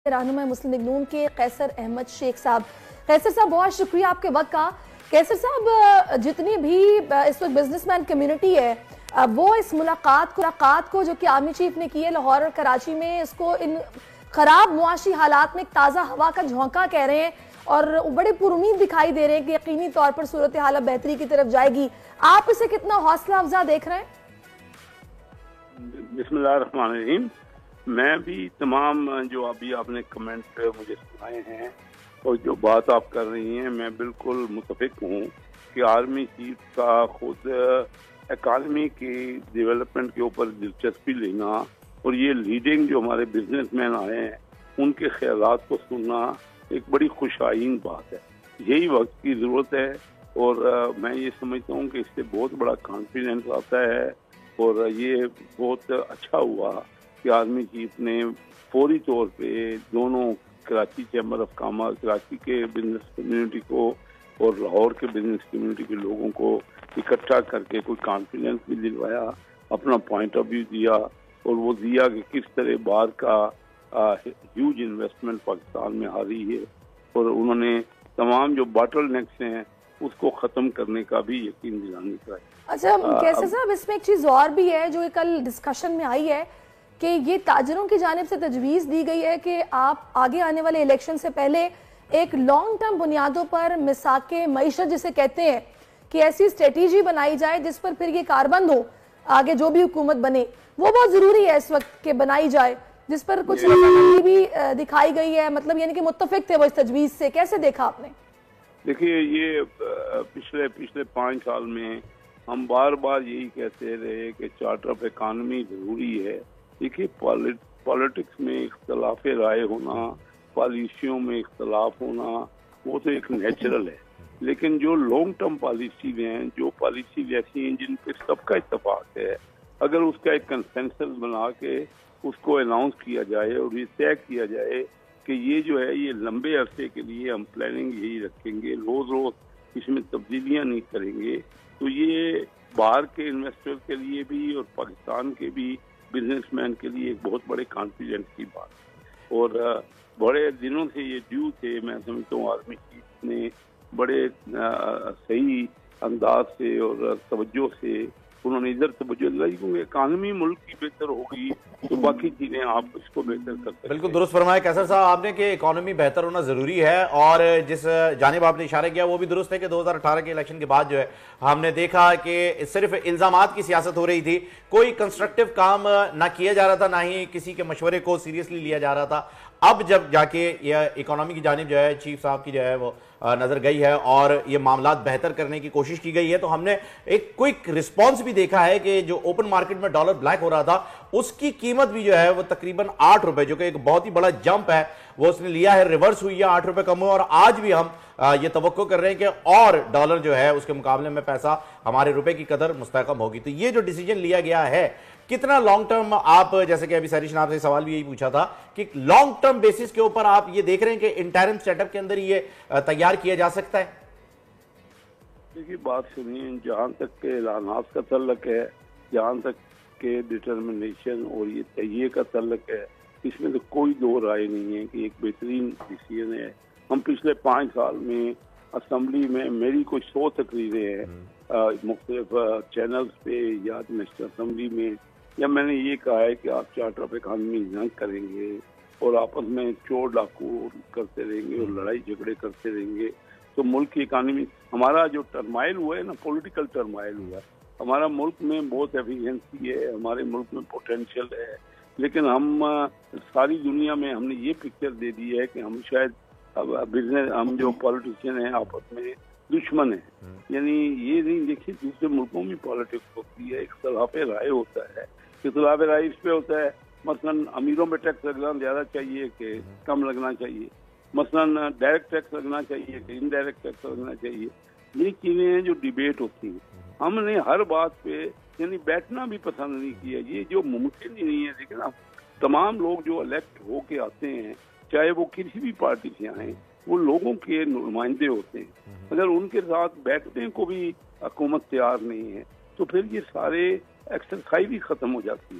رہنما مسلم لیگ نون کے قیصر احمد شیخ صاحب. قیصر صاحب بہت شکریہ آپ کے وقت کا. قیصر صاحب جتنی بھی اس وقت بزنس مین کمیونٹی ہے وہ اس ملاقات کو جو کہ آرمی چیف نے کی ہے لاہور اور کراچی میں، اس کو ان خراب معاشی حالات میں ایک تازہ ہوا کا جھونکا کہہ رہے ہیں اور بڑے پر امید دکھائی دے رہے ہیں کہ یقینی طور پر صورتحال بہتری کی طرف جائے گی. آپ اسے کتنا حوصلہ افزا دیکھ رہے ہیں؟ بسم اللہ الرحمن الرحیم. میں بھی تمام جو ابھی آپ نے کمنٹ مجھے سنائے ہیں اور جو بات آپ کر رہی ہیں میں بالکل متفق ہوں کہ آرمی چیف کا خود اکانومی کی ڈیولپمنٹ کے اوپر دلچسپی لینا اور یہ لیڈنگ جو ہمارے بزنس مین آئے ہیں ان کے خیالات کو سننا ایک بڑی خوش آئین بات ہے. یہی وقت کی ضرورت ہے اور میں یہ سمجھتا ہوں کہ اس سے بہت بڑا کانفیڈنس آتا ہے اور یہ بہت اچھا ہوا کہ آرمی چیف نے فوری طور پہ دونوں Karachi chamber of commerce, Karachi کے بزنس کمیونٹی کو اور لاہور کے بزنس کمیونٹی کے لوگوں کو اکٹھا کر کے کوئی کانفیڈنس بھی دلوایا، اپنا پوائنٹ آف ویو دیا اور وہ دیا کہ کس طرح باہر کا ہیوج انویسٹمنٹ پاکستان میں آ رہی ہے اور انہوں نے تمام جو باٹل نیکس ہیں اس کو ختم کرنے کا بھی یقین دلانے کا ہے. اچھا قیصر صاحب اس میں ایک چیز اور بھی ہے جو کل ڈسکشن میں آئی ہے کہ یہ تاجروں کی جانب سے تجویز دی گئی ہے کہ آپ آگے آنے والے الیکشن سے پہلے ایک لانگ ٹرم بنیادوں پر مساق معیشت جسے کہتے ہیں کہ ایسی اسٹریٹجی بنائی جائے جس پر پھر یہ کاربند ہو آگے جو بھی حکومت بنے. وہ بہت ضروری ہے اس وقت کہ بنائی جائے جس پر کچھ رضامندی بھی دکھائی گئی ہے، مطلب یعنی کہ متفق تھے وہ اس تجویز سے. کیسے دیکھا آپ نے؟ دیکھیے یہ پچھلے 5 سال میں ہم بار بار یہی کہتے رہے کہ چارٹر آف اکانومی ضروری ہے. دیکھیے پالیٹکس میں اختلاف رائے ہونا، پالیسیوں میں اختلاف ہونا وہ تو ایک نیچرل ہے، لیکن جو لانگ ٹرم پالیسی ہیں، جو پالیسی ایسی ہیں جن پہ سب کا اتفاق ہے، اگر اس کا ایک کنسنسس بنا کے اس کو اناؤنس کیا جائے اور یہ طے کیا جائے کہ یہ جو ہے یہ لمبے عرصے کے لیے ہم پلاننگ یہی رکھیں گے، روز اس میں تبدیلیاں نہیں کریں گے، تو یہ باہر کے انویسٹر کے لیے بھی اور پاکستان کے بھی بزنس مین کے لیے ایک بہت بڑے کانفیڈنس کی بات ہے. اور بڑے دنوں سے یہ ڈیو تھے. میں سمجھتا ہوں آرمی چیف نے بڑے صحیح انداز سے اور توجہ سے انہوں نے ادھر توجہ دلائی کیونکہ اکانومی ملک کی بہتر ہوگی تو باقی چیزیں آپ اس کو بہتر کر سکتے ہیں. بالکل درست فرمایا قیصر صاحب آپ نے کہ اکانومی بہتر ہونا ضروری ہے اور جس جانب آپ نے اشارہ کیا وہ بھی درست ہے کہ 2018 کے الیکشن کے بعد جو ہے ہم نے دیکھا کہ صرف الزامات کی سیاست ہو رہی تھی، کوئی کنسٹرکٹیو کام نہ کیا جا رہا تھا، نہ ہی کسی کے مشورے کو سیریسلی لیا جا رہا تھا. اب جب جا کے یہ اکانومی کی جانب جو ہے چیف صاحب کی جو ہے وہ نظر گئی ہے اور یہ معاملات بہتر کرنے کی کوشش کی گئی ہے تو ہم نے ایک کوئک رسپانس بھی دیکھا ہے کہ جو اوپن مارکیٹ میں ڈالر بلیک ہو رہا تھا اس کی قیمت بھی جو ہے وہ تقریباً 8 روپے جو کہ ایک بہت ہی بڑا جمپ ہے وہ اس نے لیا ہے، ریورس ہوئی ہے، 8 روپے کم ہوا اور آج بھی ہم یہ توقع کر رہے ہیں کہ اور ڈالر جو ہے اس کے مقابلے میں پیسہ ہمارے روپے کی قدر مستحکم ہوگی. تو یہ جو ڈیسیجن لیا گیا ہے کتنا لانگ ٹرم آپ جیسے کہ ابھی سریش نے آپ سے سوال بھی یہی پوچھا تھا کہ لانگ ٹرم بیسس کے اوپر آپ یہ دیکھ رہے ہیں کہ انٹرم سیٹ اپ کے اندر یہ تیار کیا جا سکتا ہے؟ دیکھیے بات سنیے، جہاں تک کے اعلانات کا تعلق ہے، جہاں تک کہ ڈٹرمنیشن اور یہ تہیے کا تعلق ہے، اس میں تو کوئی دو رائے نہیں ہے کہ ایک بہترین ڈیسیجن ہے. ہم پچھلے 5 سال میں اسمبلی میں میری کوئی 100 تقریریں ہیں مختلف چینلز پہ یا نیشنل اسمبلی میں، یا میں نے یہ کہا ہے کہ آپ چارٹر آف اکانومی جنگ کریں گے اور آپس میں چور ڈاکو کرتے رہیں گے اور لڑائی جھگڑے کرتے رہیں گے تو ملک کی اکانومی، ہمارا جو ٹرمائل ہوا ہے نا، پولیٹیکل ٹرمائل ہوا ہے، ہمارا ملک میں بہت ایفیشنسی ہے، ہمارے ملک میں پوٹینشیل ہے، لیکن ہم ساری دنیا میں ہم نے یہ پکچر دے دی ہے کہ ہم شاید بزنس ہم جو پالیٹیشین ہیں آپس میں دشمن ہیں. یعنی یہ نہیں دیکھیے دوسرے ملکوں میں پالیٹکس ہوتی ہے، اختلاف رائے ہوتا ہے، اختلاف رائے اس پہ ہوتا ہے مثلا امیروں پہ ٹیکس لگنا زیادہ چاہیے کہ کم لگنا چاہیے، مثلا ڈائریکٹ ٹیکس لگنا چاہیے کہ انڈائریکٹ ٹیکس لگنا چاہیے. یہ چیزیں ہیں جو ڈیبیٹ ہوتی ہیں. ہم نے ہر بات پہ یعنی بیٹھنا بھی پسند نہیں کیا، یہ جو ممکن ہی نہیں ہے. لیکن تمام لوگ جو الیکٹ ہو کے آتے ہیں چاہے وہ کسی بھی پارٹی سے آئیں وہ لوگوں کے نمائندے ہوتے ہیں، اگر ان کے ساتھ بیٹھنے کو بھی حکومت تیار نہیں ہے تو پھر یہ سارے ایکسرسائز ہی ختم ہو جاتی ہے.